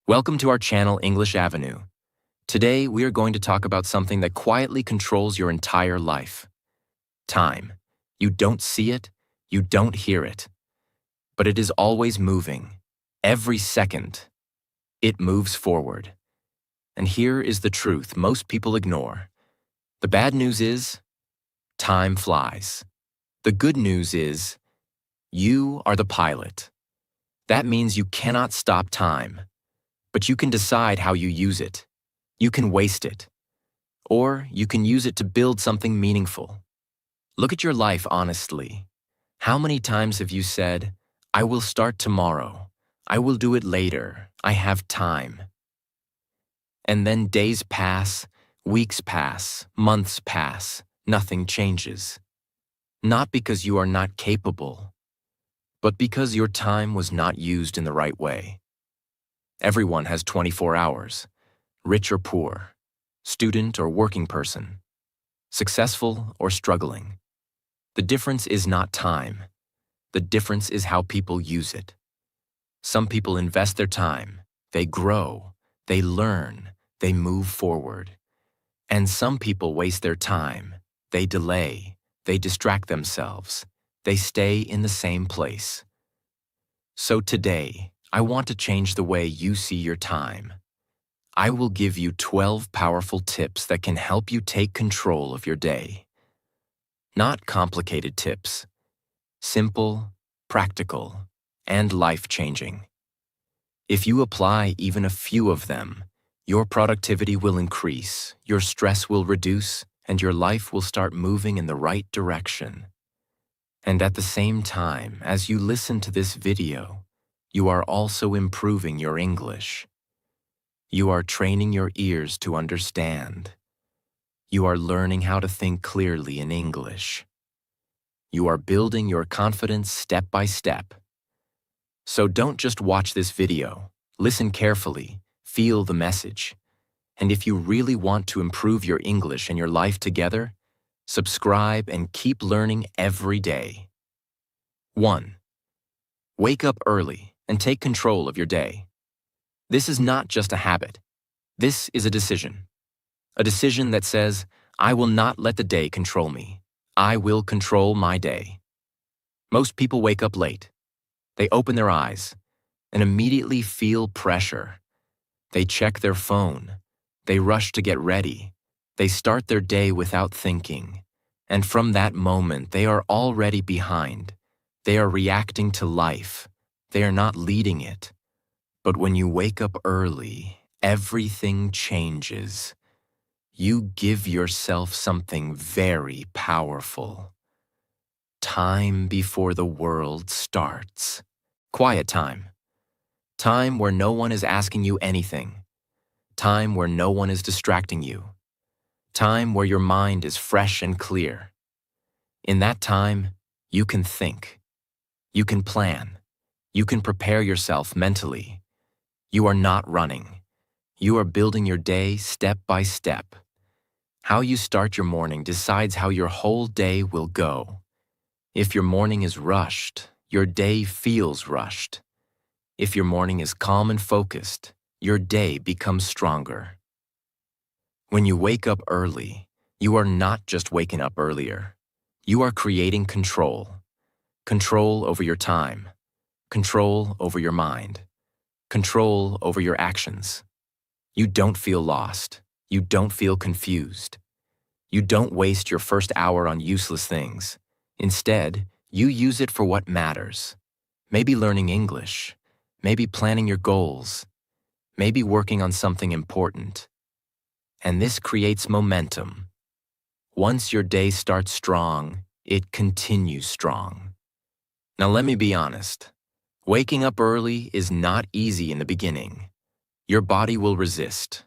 Welcome to our channel, English Avenue. Today, we are going to talk about something that quietly controls your entire life. Time. You don't see it, you don't hear it, but it is always moving. Every second, it moves forward. And here is the truth most people ignore. The bad news is, time flies. The good news is, you are the pilot. That means you cannot stop time. But you can decide how you use it. You can waste it. Or you can use it to build something meaningful. Look at your life honestly. How many times have you said, I will start tomorrow. I will do it later. I have time. And then days pass, weeks pass, months pass, nothing changes. Not because you are not capable, but because your time was not used in the right way. Everyone has 24 hours, rich or poor, student or working person, successful or struggling. The difference is not time. The difference is how people use it. Some people invest their time, they grow, they learn, they move forward. And some people waste their time, they delay, they distract themselves, they stay in the same place. So today, I want to change the way you see your time. I will give you 12 powerful tips that can help you take control of your day. Not complicated tips. Simple, practical, and life-changing. If you apply even a few of them, your productivity will increase, your stress will reduce, and your life will start moving in the right direction. And at the same time, as you listen to this video, you are also improving your English. You are training your ears to understand. You are learning how to think clearly in English. You are building your confidence step by step. So don't just watch this video. Listen carefully, feel the message. And if you really want to improve your English and your life together, subscribe and keep learning every day. 1. Wake up early and take control of your day. This is not just a habit. This is a decision. A decision that says, I will not let the day control me. I will control my day. Most people wake up late. They open their eyes and immediately feel pressure. They check their phone. They rush to get ready. They start their day without thinking. And from that moment, they are already behind. They are reacting to life. They are not leading it. But when you wake up early, everything changes. You give yourself something very powerful. Time before the world starts. Quiet time. Time where no one is asking you anything. Time where no one is distracting you. Time where your mind is fresh and clear. In that time, you can think. You can plan. You can prepare yourself mentally. You are not running. You are building your day step by step. How you start your morning decides how your whole day will go. If your morning is rushed, your day feels rushed. If your morning is calm and focused, your day becomes stronger. When you wake up early, you are not just waking up earlier. You are creating control. Control over your time. Control over your mind. Control over your actions. You don't feel lost. You don't feel confused. You don't waste your first hour on useless things. Instead, you use it for what matters. Maybe learning English. Maybe planning your goals. Maybe working on something important. And this creates momentum. Once your day starts strong, it continues strong. Now let me be honest. Waking up early is not easy in the beginning. Your body will resist.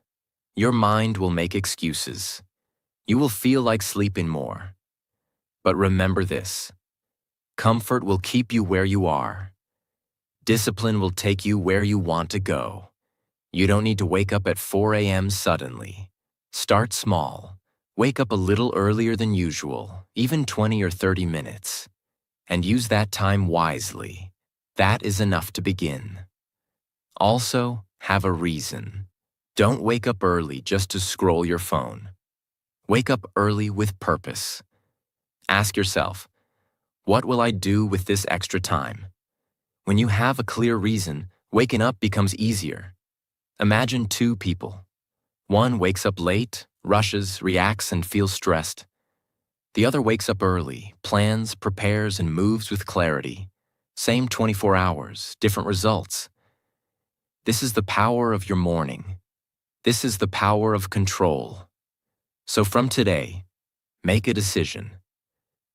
Your mind will make excuses. You will feel like sleeping more. But remember this. Comfort will keep you where you are. Discipline will take you where you want to go. You don't need to wake up at 4 a.m. suddenly. Start small. Wake up a little earlier than usual, even 20 or 30 minutes. And use that time wisely. That is enough to begin. Also, Have a reason. Don't wake up early just to scroll your phone. Wake up early with purpose. Ask yourself, what will I do with this extra time? When you have a clear reason, waking up becomes easier. Imagine two people. One wakes up late, rushes, reacts, and feels stressed. The other wakes up early, plans, prepares, and moves with clarity. Same 24 hours, different results. This is the power of your morning. This is the power of control. So from today, make a decision.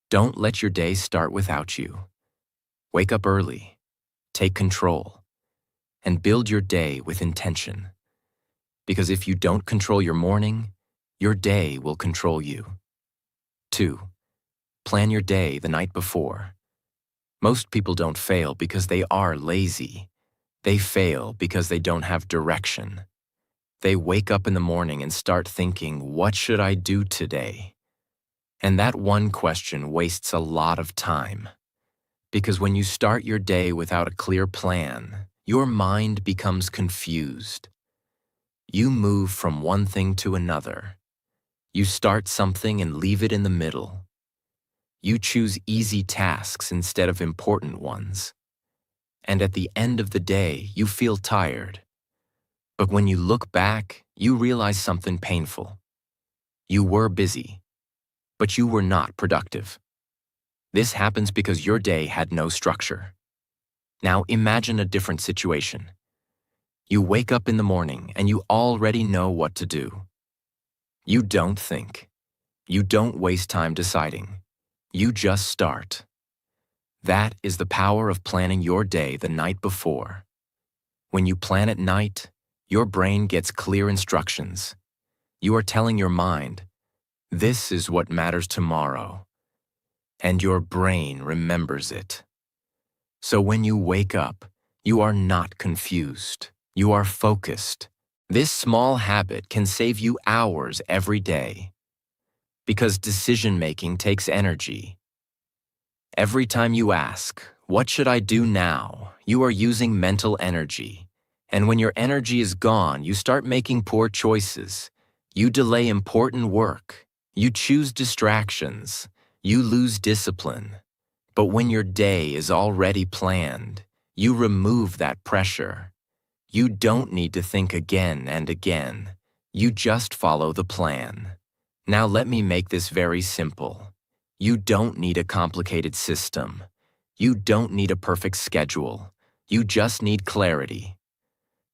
Don't let your day start without you. Wake up early, take control, and build your day with intention. Because if you don't control your morning, your day will control you. 2. Plan your day the night before. Most people don't fail because they are lazy. They fail because they don't have direction. They wake up in the morning and start thinking, what should I do today? And that one question wastes a lot of time. Because when you start your day without a clear plan, your mind becomes confused. You move from one thing to another. You start something and leave it in the middle. You choose easy tasks instead of important ones. And at the end of the day, you feel tired. But when you look back, you realize something painful. You were busy, but you were not productive. This happens because your day had no structure. Now imagine a different situation. You wake up in the morning and you already know what to do. You don't think. You don't waste time deciding. You just start. That is the power of planning your day the night before. When you plan at night, your brain gets clear instructions. You are telling your mind, this is what matters tomorrow. And your brain remembers it. So when you wake up, you are not confused. You are focused. This small habit can save you hours every day. Because decision-making takes energy. Every time you ask, what should I do now? You are using mental energy. And when your energy is gone, you start making poor choices. You delay important work. You choose distractions. You lose discipline. But when your day is already planned, you remove that pressure. You don't need to think again and again. You just follow the plan. Now let me make this very simple. You don't need a complicated system. You don't need a perfect schedule. You just need clarity.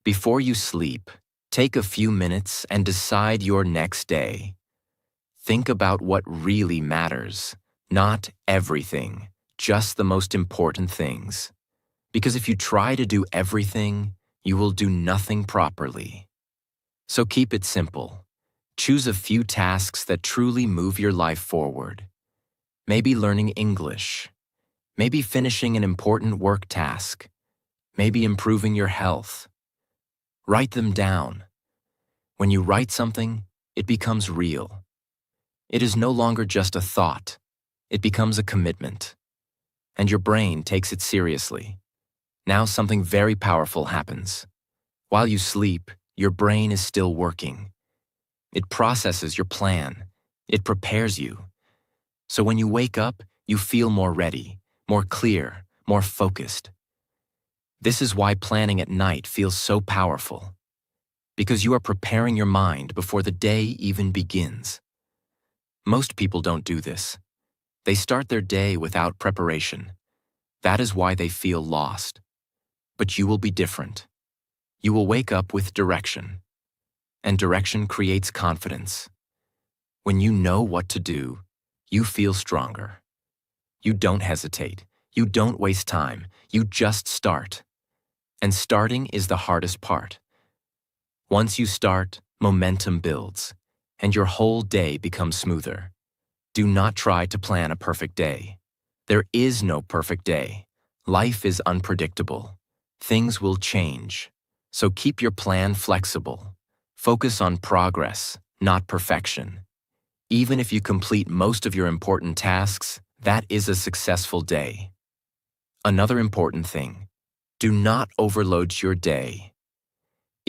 Before you sleep, take a few minutes and decide your next day. Think about what really matters, not everything, just the most important things. Because if you try to do everything, you will do nothing properly. So keep it simple. Choose a few tasks that truly move your life forward. Maybe learning English. Maybe finishing an important work task. Maybe improving your health. Write them down. When you write something, it becomes real. It is no longer just a thought. It becomes a commitment. And your brain takes it seriously. Now something very powerful happens. While you sleep, your brain is still working. It processes your plan. It prepares you. So when you wake up, you feel more ready, more clear, more focused. This is why planning at night feels so powerful. Because you are preparing your mind before the day even begins. Most people don't do this. They start their day without preparation. That is why they feel lost. But you will be different. You will wake up with direction. And direction creates confidence. When you know what to do, you feel stronger. You don't hesitate. You don't waste time. You just start. And starting is the hardest part. Once you start, momentum builds, and your whole day becomes smoother. Do not try to plan a perfect day. There is no perfect day. Life is unpredictable. Things will change. So keep your plan flexible. Focus on progress, not perfection. Even if you complete most of your important tasks, that is a successful day. Another important thing, do not overload your day.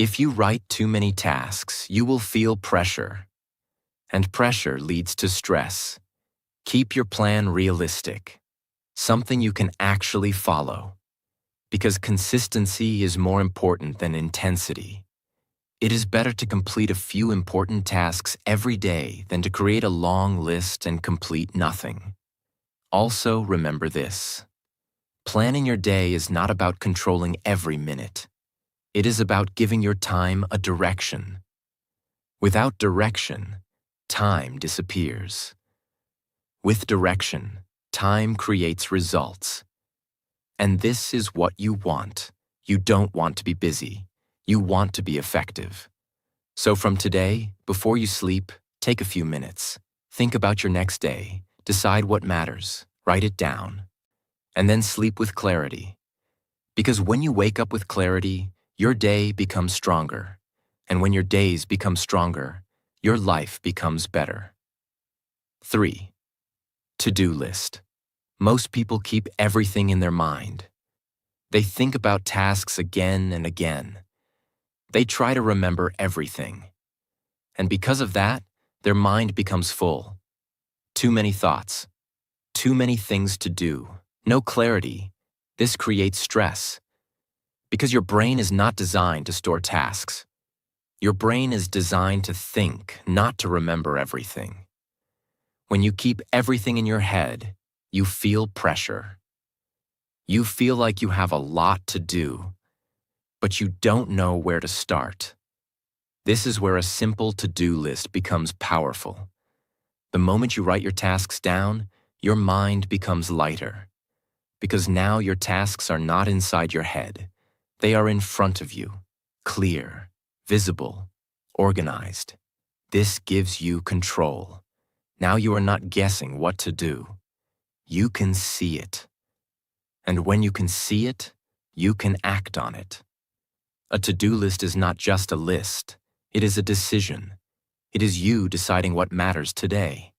If you write too many tasks, you will feel pressure, and pressure leads to stress. Keep your plan realistic, something you can actually follow, because consistency is more important than intensity. It is better to complete a few important tasks every day than to create a long list and complete nothing. Also, remember this: planning your day is not about controlling every minute. It is about giving your time a direction. Without direction, time disappears. With direction, time creates results. And this is what you want. You don't want to be busy. You want to be effective. So from today, before you sleep, take a few minutes. Think about your next day. Decide what matters. Write it down. And then sleep with clarity. Because when you wake up with clarity, your day becomes stronger. And when your days become stronger, your life becomes better. 3. To-do list. Most people keep everything in their mind. They think about tasks again and again. They try to remember everything. And because of that, their mind becomes full. Too many thoughts. Too many things to do. No clarity. This creates stress. Because your brain is not designed to store tasks. Your brain is designed to think, not to remember everything. When you keep everything in your head, you feel pressure. You feel like you have a lot to do, but you don't know where to start. This is where a simple to-do list becomes powerful. The moment you write your tasks down, your mind becomes lighter. Because now your tasks are not inside your head. They are in front of you, clear, visible, organized. This gives you control. Now you are not guessing what to do. You can see it. And when you can see it, you can act on it. A to-do list is not just a list. It is a decision. It is you deciding what matters today.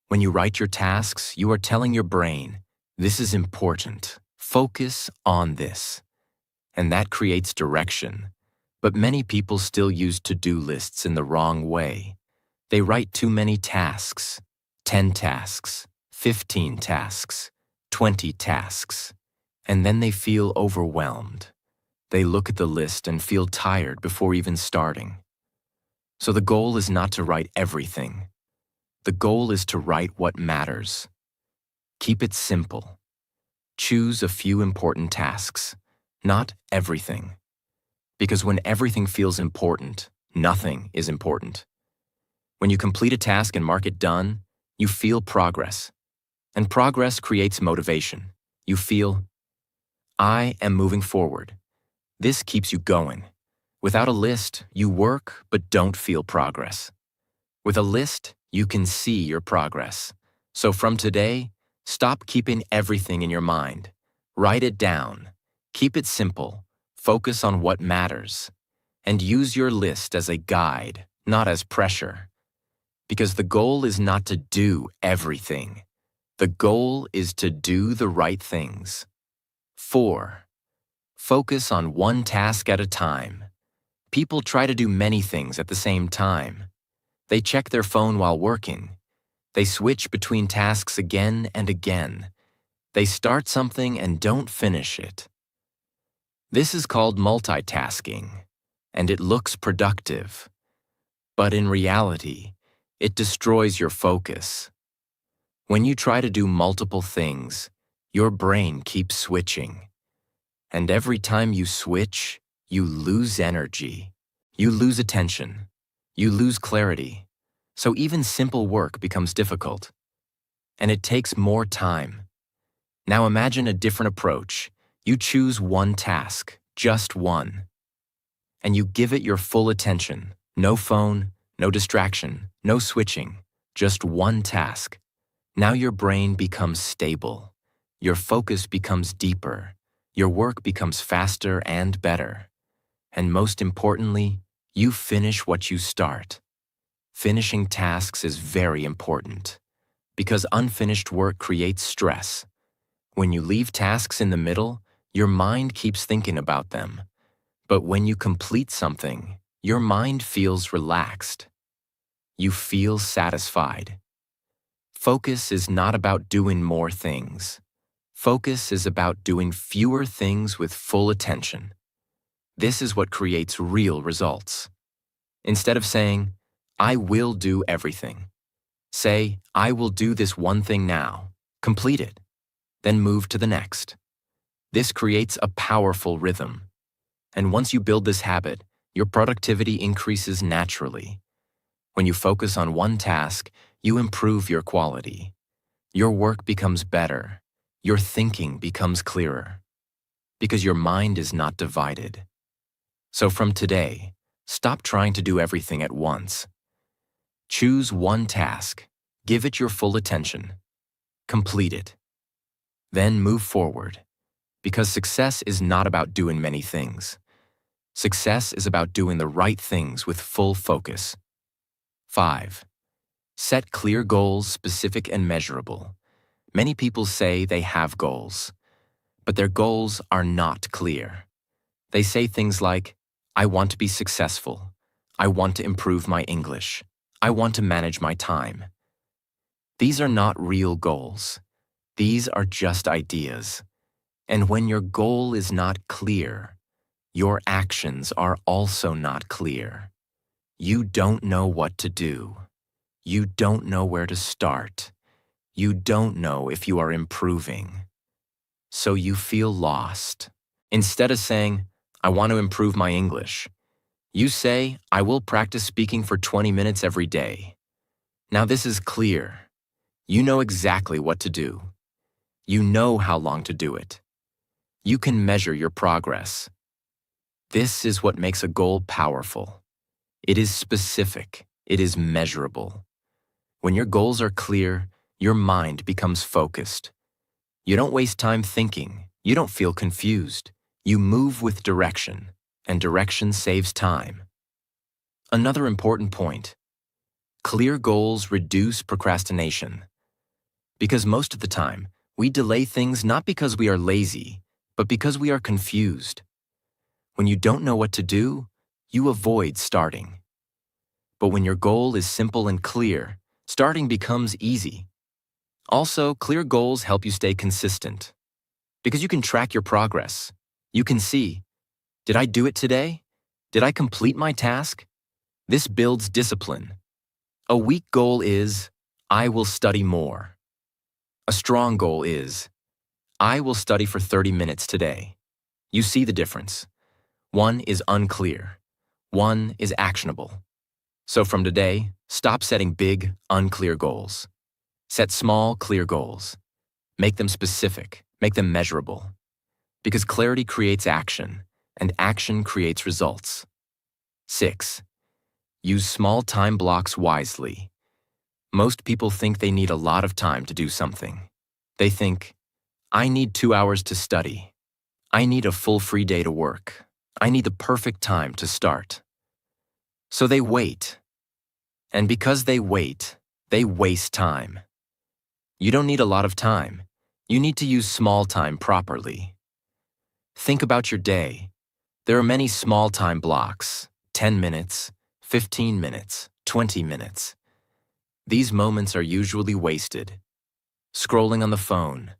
When you write your tasks, you are telling your brain, this is important. Focus on this. And that creates direction. But many people still use to-do lists in the wrong way. They write too many tasks, 10 tasks, 15 tasks, 20 tasks, and then they feel overwhelmed. They look at the list and feel tired before even starting. So the goal is not to write everything. The goal is to write what matters. Keep it simple. Choose a few important tasks, not everything. Because when everything feels important, nothing is important. When you complete a task and mark it done, you feel progress. And progress creates motivation. You feel, I am moving forward. This keeps you going. Without a list, you work but don't feel progress. With a list, you can see your progress. So from today, stop keeping everything in your mind. Write it down. Keep it simple. Focus on what matters. And use your list as a guide, not as pressure. Because the goal is not to do everything. The goal is to do the right things. 4. Focus on one task at a time. People try to do many things at the same time. They check their phone while working. They switch between tasks again and again. They start something and don't finish it. This is called multitasking, and it looks productive. But in reality, it destroys your focus. When you try to do multiple things, your brain keeps switching. And every time you switch, you lose energy. You lose attention. You lose clarity. So even simple work becomes difficult. And it takes more time. Now imagine a different approach. You choose one task, just one. And you give it your full attention. No phone, no distraction, no switching. Just one task. Now your brain becomes stable. Your focus becomes deeper. Your work becomes faster and better. And most importantly, you finish what you start. Finishing tasks is very important because unfinished work creates stress. When you leave tasks in the middle, your mind keeps thinking about them. But when you complete something, your mind feels relaxed. You feel satisfied. Focus is not about doing more things. Focus is about doing fewer things with full attention. This is what creates real results. Instead of saying, I will do everything, say, I will do this one thing now, complete it, then move to the next. This creates a powerful rhythm. And once you build this habit, your productivity increases naturally. When you focus on one task, you improve your quality. Your work becomes better. Your thinking becomes clearer. Because your mind is not divided. So from today, stop trying to do everything at once. Choose one task. Give it your full attention. Complete it. Then move forward. Because success is not about doing many things. Success is about doing the right things with full focus. 5. Set clear goals, specific and measurable. Many people say they have goals, but their goals are not clear. They say things like, I want to be successful. I want to improve my English. I want to manage my time. These are not real goals. These are just ideas. And when your goal is not clear, your actions are also not clear. You don't know what to do. You don't know where to start. You don't know if you are improving. So you feel lost. Instead of saying, I want to improve my English, you say, I will practice speaking for 20 minutes every day. Now this is clear. You know exactly what to do. You know how long to do it. You can measure your progress. This is what makes a goal powerful. It is specific. It is measurable. When your goals are clear, your mind becomes focused. You don't waste time thinking. You don't feel confused. You move with direction, and direction saves time. Another important point. Clear goals reduce procrastination. Because most of the time, we delay things not because we are lazy, but because we are confused. When you don't know what to do, you avoid starting. But when your goal is simple and clear, starting becomes easy. Also, clear goals help you stay consistent. Because you can track your progress. You can see, did I do it today? Did I complete my task? This builds discipline. A weak goal is, I will study more. A strong goal is, I will study for 30 minutes today. You see the difference. One is unclear. One is actionable. So from today, stop setting big, unclear goals. Set small, clear goals. Make them specific. Make them measurable. Because clarity creates action, and action creates results. 6. Use small time blocks wisely. Most people think they need a lot of time to do something. They think, I need 2 hours to study. I need a full free day to work. I need the perfect time to start. So they wait. And because they wait, they waste time. You don't need a lot of time. You need to use small time properly. Think about your day. There are many small time blocks, 10 minutes, 15 minutes, 20 minutes. These moments are usually wasted. Scrolling on the phone,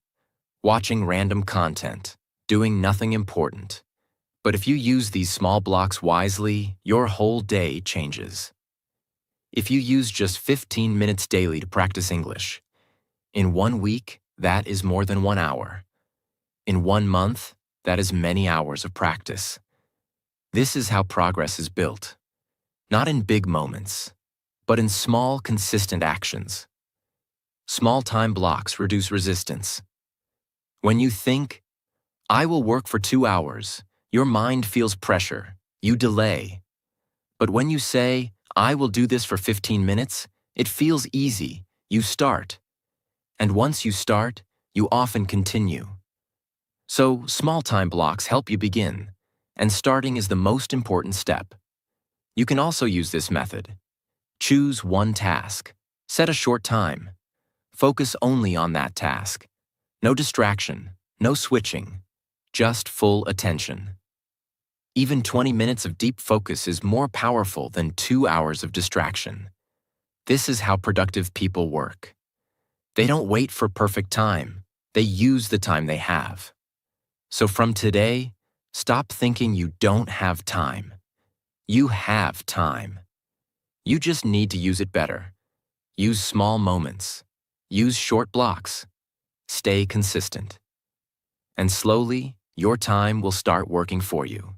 watching random content, doing nothing important. But if you use these small blocks wisely, your whole day changes. If you use just 15 minutes daily to practice English, in 1 week, that is more than 1 hour. In 1 month, that is many hours of practice. This is how progress is built. Not in big moments, but in small, consistent actions. Small time blocks reduce resistance. When you think, I will work for 2 hours, your mind feels pressure. You delay. But when you say, I will do this for 15 minutes, it feels easy. You start. And once you start, you often continue. So, small time blocks help you begin, and starting is the most important step. You can also use this method. Choose one task. Set a short time. Focus only on that task. No distraction, no switching, just full attention. Even 20 minutes of deep focus is more powerful than 2 hours of distraction. This is how productive people work. They don't wait for perfect time. They use the time they have. So from today, stop thinking you don't have time. You have time. You just need to use it better. Use small moments. Use short blocks. Stay consistent. And slowly, your time will start working for you.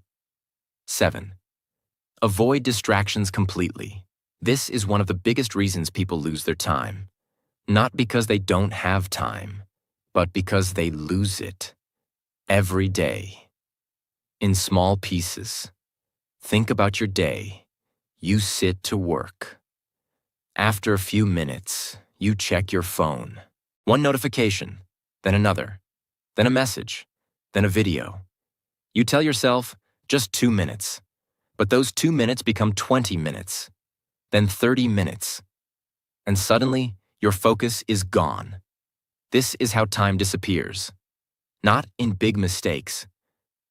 7. Avoid distractions completely. This is one of the biggest reasons people lose their time. Not because they don't have time, but because they lose it. Every day. In small pieces. Think about your day. You sit to work. After a few minutes, you check your phone. One notification, then another, then a message, then a video. You tell yourself, just 2 minutes. But those 2 minutes become 20 minutes, then 30 minutes. And suddenly, your focus is gone. This is how time disappears. Not in big mistakes,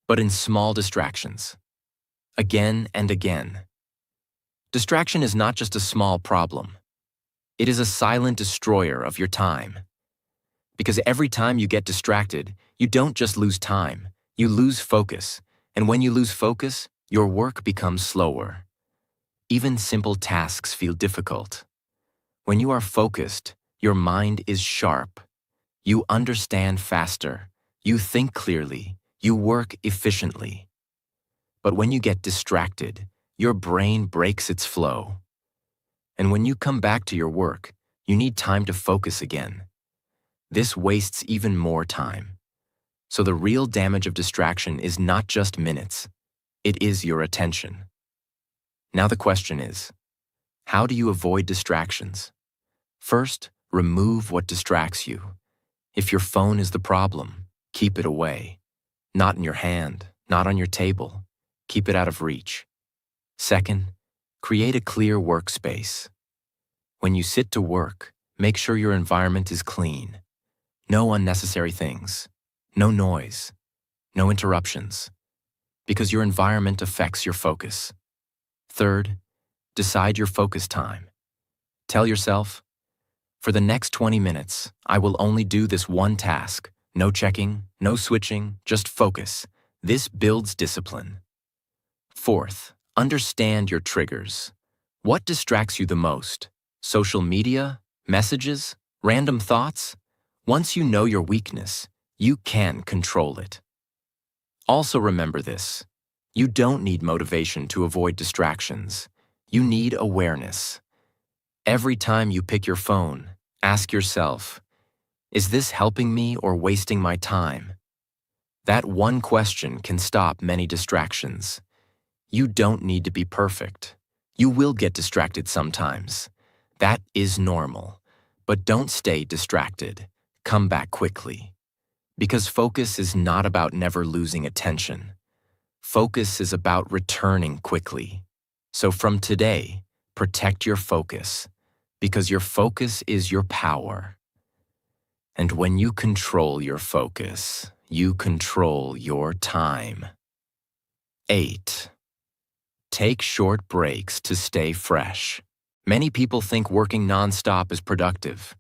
but in small distractions. Again and again. Distraction is not just a small problem. It is a silent destroyer of your time. Because every time you get distracted, you don't just lose time, you lose focus. And when you lose focus, your work becomes slower. Even simple tasks feel difficult. When you are focused, your mind is sharp. You understand faster. You think clearly. You work efficiently. But when you get distracted, your brain breaks its flow. And when you come back to your work, you need time to focus again. This wastes even more time. So the real damage of distraction is not just minutes. It is your attention. Now the question is, how do you avoid distractions? First, remove what distracts you. If your phone is the problem, keep it away. Not in your hand, not on your table. Keep it out of reach. Second, create a clear workspace. When you sit to work, make sure your environment is clean. No unnecessary things. No noise. No interruptions. Because your environment affects your focus. Third, decide your focus time. Tell yourself, for the next 20 minutes, I will only do this one task. No checking, no switching, just focus. This builds discipline. Fourth, understand your triggers. What distracts you the most? Social media? Messages? Random thoughts? Once you know your weakness, you can control it. Also remember this. You don't need motivation to avoid distractions. You need awareness. Every time you pick your phone, ask yourself, is this helping me or wasting my time? That one question can stop many distractions. You don't need to be perfect. You will get distracted sometimes. That is normal. But don't stay distracted. Come back quickly. Because focus is not about never losing attention. Focus is about returning quickly. So from today, protect your focus. Because your focus is your power. And when you control your focus, you control your time. 8. Take short breaks to stay fresh. Many people think working nonstop is productive.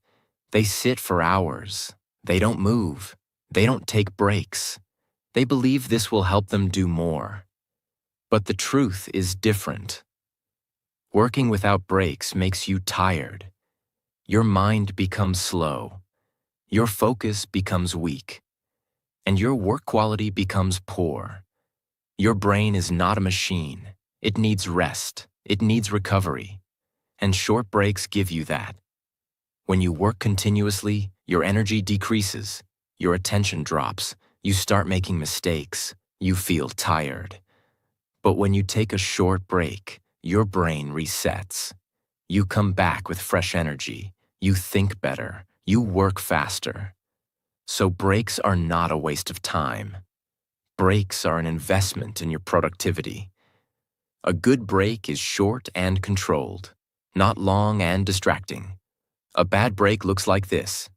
They sit for hours. They don't move. They don't take breaks. They believe this will help them do more. But the truth is different. Working without breaks makes you tired. Your mind becomes slow. Your focus becomes weak. And your work quality becomes poor. Your brain is not a machine. It needs rest. It needs recovery. And short breaks give you that. When you work continuously, your energy decreases. Your attention drops. You start making mistakes. You feel tired. But when you take a short break, your brain resets. You come back with fresh energy. You think better. You work faster. So breaks are not a waste of time. Breaks are an investment in your productivity. A good break is short and controlled, not long and distracting. A bad break looks like this.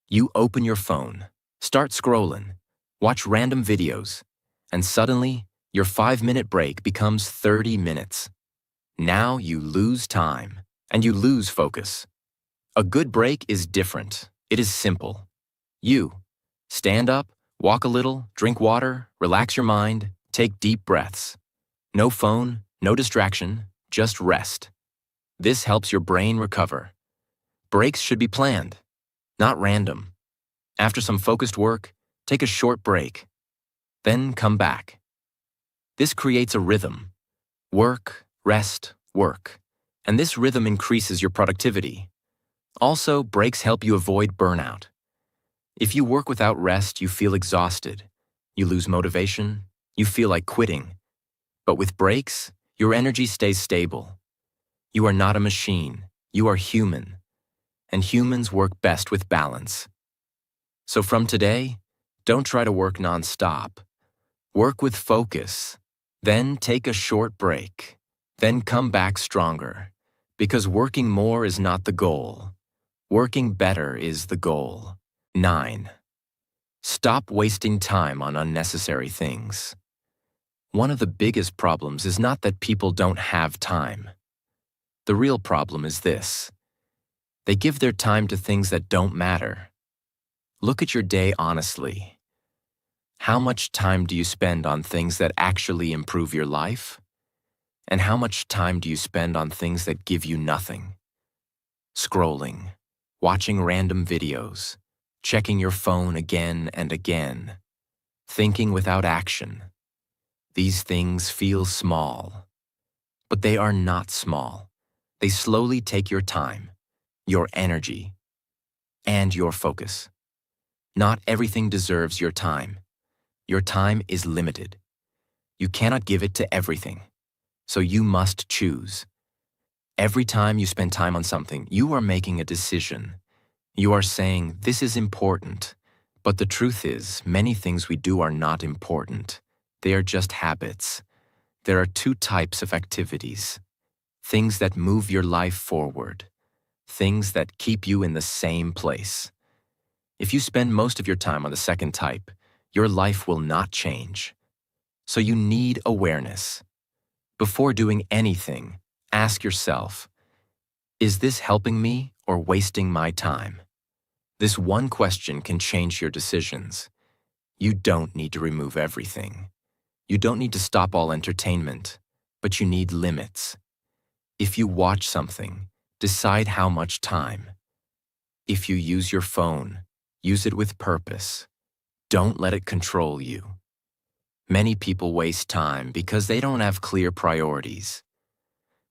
You open your phone, start scrolling, watch random videos, and suddenly Your 5-minute break becomes 30 minutes. Now you lose time, and you lose focus. A good break is different. It is simple. You stand up, walk a little, drink water, relax your mind, take deep breaths. No phone, no distraction, just rest. This helps your brain recover. Breaks should be planned, not random. After some focused work, take a short break. Then come back. This creates a rhythm. Work, rest, work. And this rhythm increases your productivity. Also, breaks help you avoid burnout. If you work without rest, you feel exhausted. You lose motivation. You feel like quitting. But with breaks, your energy stays stable. You are not a machine. You are human. And humans work best with balance. So from today, don't try to work non-stop. Work with focus. Then take a short break. Then come back stronger. Because working more is not the goal. Working better is the goal. 9. Stop wasting time on unnecessary things. One of the biggest problems is not that people don't have time. The real problem is this. They give their time to things that don't matter. Look at your day honestly. How much time do you spend on things that actually improve your life? And how much time do you spend on things that give you nothing? Scrolling, watching random videos, checking your phone again and again, thinking without action. These things feel small, but they are not small. They slowly take your time, your energy, and your focus. Not everything deserves your time. Your time is limited. You cannot give it to everything, so you must choose. Every time you spend time on something, you are making a decision. You are saying, this is important. But the truth is, many things we do are not important. They are just habits. There are 2 types of activities. Things that move your life forward. Things that keep you in the same place. If you spend most of your time on the second type, your life will not change. So you need awareness. Before doing anything, ask yourself, is this helping me or wasting my time? This one question can change your decisions. You don't need to remove everything. You don't need to stop all entertainment, but you need limits. If you watch something, decide how much time. If you use your phone, use it with purpose. Don't let it control you. Many people waste time because they don't have clear priorities.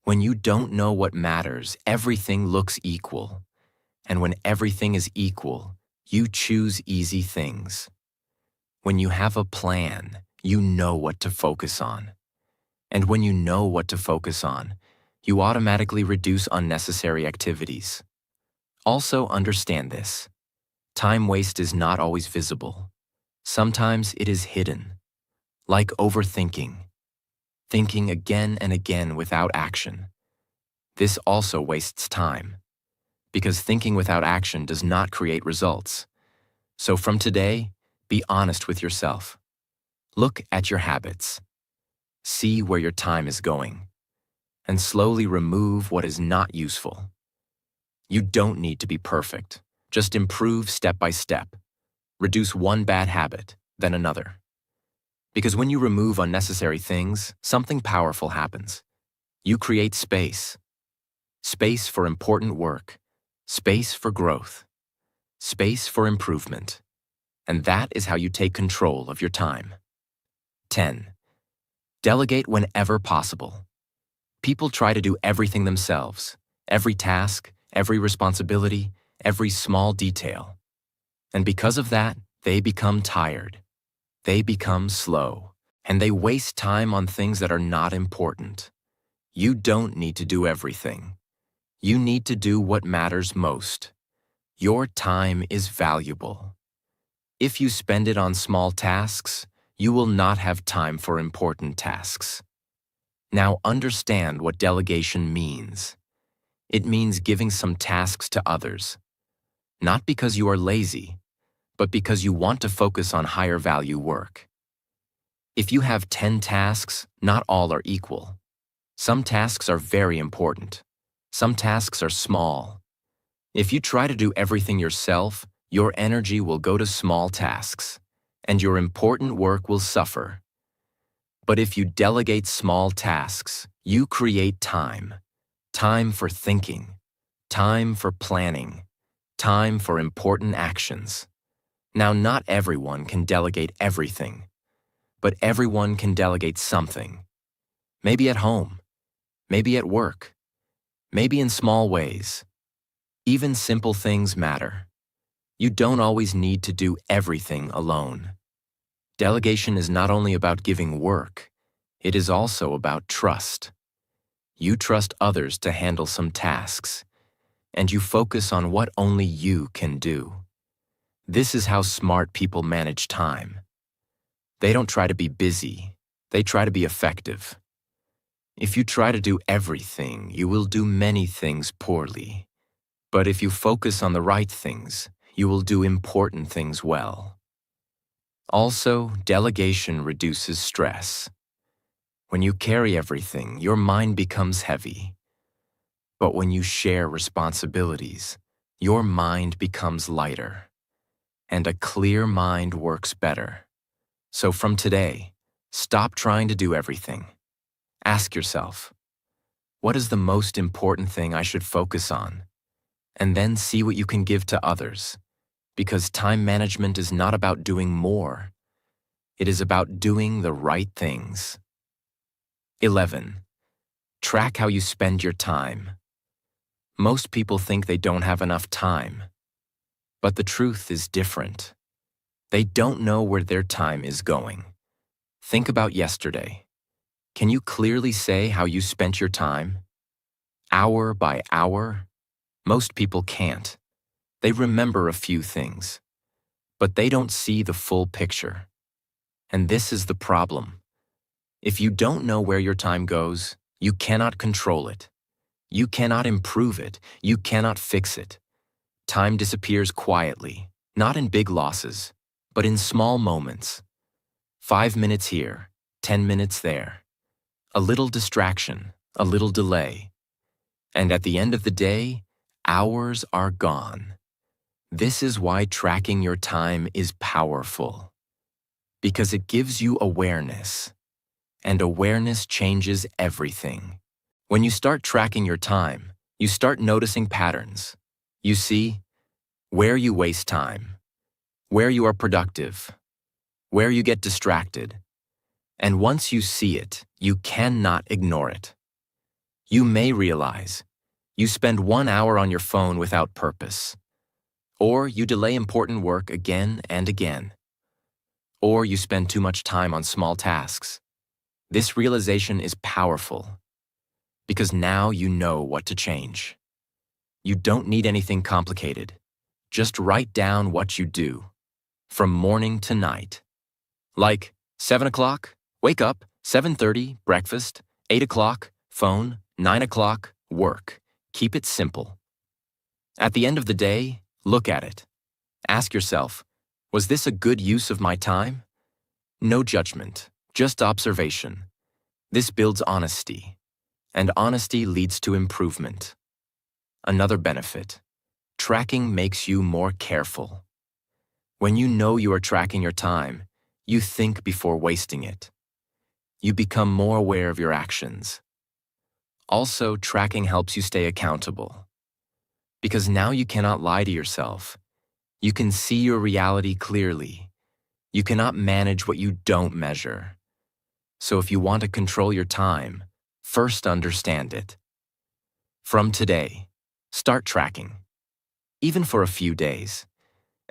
When you don't know what matters, everything looks equal. And when everything is equal, you choose easy things. When you have a plan, you know what to focus on. And when you know what to focus on, you automatically reduce unnecessary activities. Also understand this. Time waste is not always visible. Sometimes it is hidden. Like overthinking. Thinking again and again without action. This also wastes time. Because thinking without action does not create results. So from today, be honest with yourself. Look at your habits. See where your time is going. And slowly remove what is not useful. You don't need to be perfect. Just improve step by step. Reduce one bad habit, then another. Because when you remove unnecessary things, something powerful happens. You create space. Space for important work. Space for growth. Space for improvement. And that is how you take control of your time. 10. Delegate whenever possible. People try to do everything themselves. Every task, every responsibility, every small detail. And because of that, they become tired. They become slow. And they waste time on things that are not important. You don't need to do everything. You need to do what matters most. Your time is valuable. If you spend it on small tasks, you will not have time for important tasks. Now understand what delegation means. It means giving some tasks to others. Not because you are lazy, but because you want to focus on higher value work. If you have 10 tasks, not all are equal. Some tasks are very important. Some tasks are small. If you try to do everything yourself, your energy will go to small tasks, and your important work will suffer. But if you delegate small tasks, you create time. Time for thinking, time for planning, time for important actions. Now, not everyone can delegate everything, but everyone can delegate something. Maybe at home, maybe at work, maybe in small ways. Even simple things matter. You don't always need to do everything alone. Delegation is not only about giving work, it is also about trust. You trust others to handle some tasks, and you focus on what only you can do. This is how smart people manage time. They don't try to be busy, they try to be effective. If you try to do everything, you will do many things poorly. But if you focus on the right things, you will do important things well. Also, delegation reduces stress. When you carry everything, your mind becomes heavy. But when you share responsibilities, your mind becomes lighter. And a clear mind works better. So from today, stop trying to do everything. Ask yourself, what is the most important thing I should focus on? And then see what you can give to others. Because time management is not about doing more. It is about doing the right things. 11. Track how you spend your time. Most people think they don't have enough time. But the truth is different. They don't know where their time is going. Think about yesterday. Can you clearly say how you spent your time? Hour by hour? Most people can't. They remember a few things, but they don't see the full picture. And this is the problem. If you don't know where your time goes, you cannot control it. You cannot improve it. You cannot fix it. Time disappears quietly, not in big losses, but in small moments. 5 minutes here, 10 minutes there. A little distraction, a little delay. And at the end of the day, hours are gone. This is why tracking your time is powerful. Because it gives you awareness. And awareness changes everything. When you start tracking your time, you start noticing patterns. You see where you waste time, where you are productive, where you get distracted. And once you see it, you cannot ignore it. You may realize you spend 1 hour on your phone without purpose, or you delay important work again and again, or you spend too much time on small tasks. This realization is powerful because now you know what to change. You don't need anything complicated. Just write down what you do from morning to night. Like 7 o'clock, wake up, 7:30, breakfast, 8 o'clock, phone, 9 o'clock, work. Keep it simple. At the end of the day, look at it. Ask yourself, was this a good use of my time? No judgment, just observation. This builds honesty, and honesty leads to improvement. Another benefit, tracking makes you more careful. When you know you are tracking your time, you think before wasting it. You become more aware of your actions. Also, tracking helps you stay accountable. Because now you cannot lie to yourself. You can see your reality clearly. You cannot manage what you don't measure. So if you want to control your time, first understand it. From today, start tracking, even for a few days,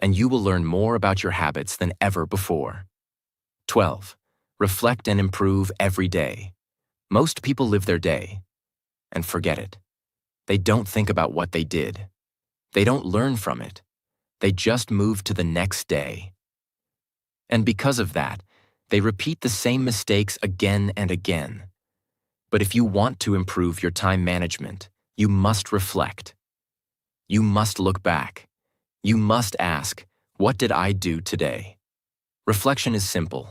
and you will learn more about your habits than ever before. 12. Reflect and improve every day. Most people live their day and forget it. They don't think about what they did. They don't learn from it. They just move to the next day. And because of that, they repeat the same mistakes again and again. But if you want to improve your time management, you must reflect. You must look back. You must ask, what did I do today? Reflection is simple.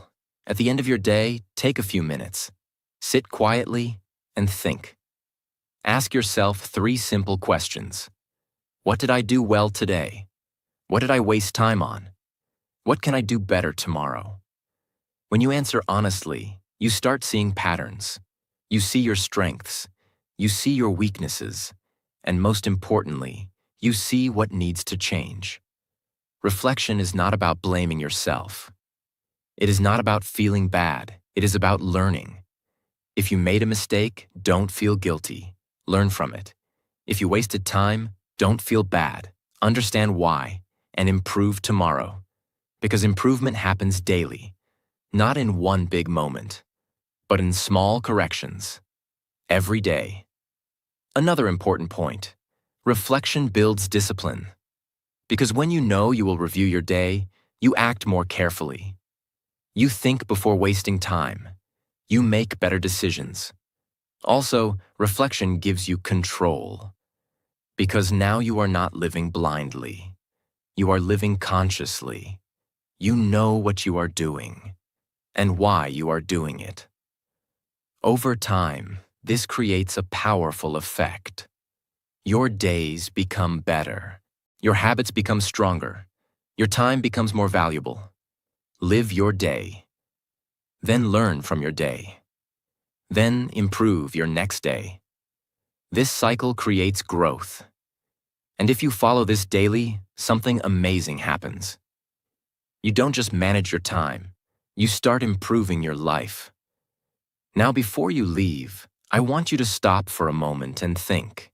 At the end of your day, take a few minutes. Sit quietly and think. Ask yourself 3 simple questions. What did I do well today? What did I waste time on? What can I do better tomorrow? When you answer honestly, you start seeing patterns. You see your strengths. You see your weaknesses. And most importantly, you see what needs to change. Reflection is not about blaming yourself. It is not about feeling bad. It is about learning. If you made a mistake, don't feel guilty. Learn from it. If you wasted time, don't feel bad. Understand why, and improve tomorrow. Because improvement happens daily, not in one big moment, but in small corrections, every day. Another important point, reflection builds discipline. Because when you know you will review your day, you act more carefully. You think before wasting time. You make better decisions. Also, reflection gives you control. Because now you are not living blindly. You are living consciously. You know what you are doing and why you are doing it. Over time, this creates a powerful effect. Your days become better. Your habits become stronger. Your time becomes more valuable. Live your day. Then learn from your day. Then improve your next day. This cycle creates growth. And if you follow this daily, something amazing happens. You don't just manage your time, you start improving your life. Now, before you leave, I want you to stop for a moment and think.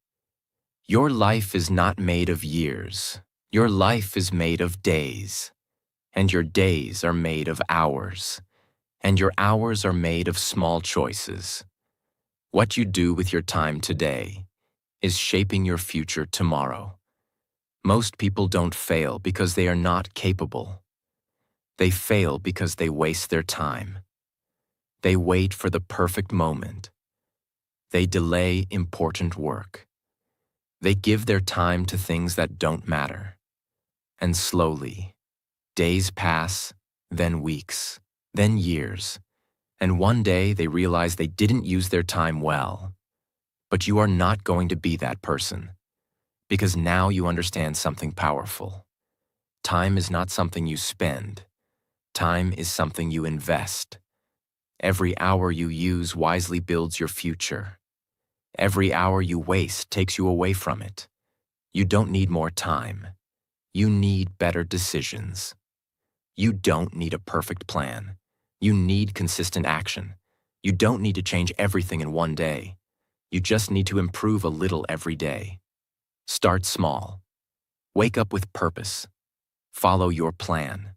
Your life is not made of years. Your life is made of days. And your days are made of hours. And your hours are made of small choices. What you do with your time today is shaping your future tomorrow. Most people don't fail because they are not capable. They fail because they waste their time. They wait for the perfect moment. They delay important work. They give their time to things that don't matter. And slowly, days pass, then weeks, then years, and one day they realize they didn't use their time well. But you are not going to be that person, because now you understand something powerful. Time is not something you spend. Time is something you invest. Every hour you use wisely builds your future. Every hour you waste takes you away from it. You don't need more time. You need better decisions. You don't need a perfect plan. You need consistent action. You don't need to change everything in one day. You just need to improve a little every day. Start small. Wake up with purpose. Follow your plan.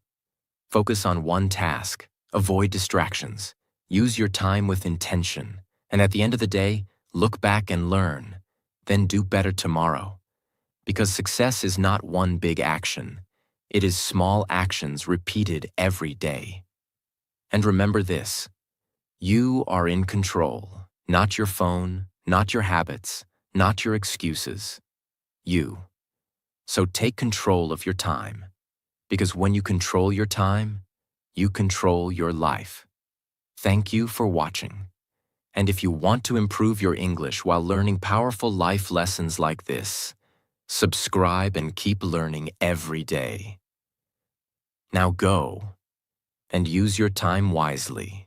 Focus on one task. Avoid distractions. Use your time with intention. And at the end of the day, look back and learn. Then do better tomorrow. Because success is not one big action. It is small actions repeated every day. And remember this. You are in control. Not your phone, not your habits, not your excuses. You. So take control of your time. Because when you control your time, you control your life. Thank you for watching. And if you want to improve your English while learning powerful life lessons like this, subscribe and keep learning every day. Now go and use your time wisely.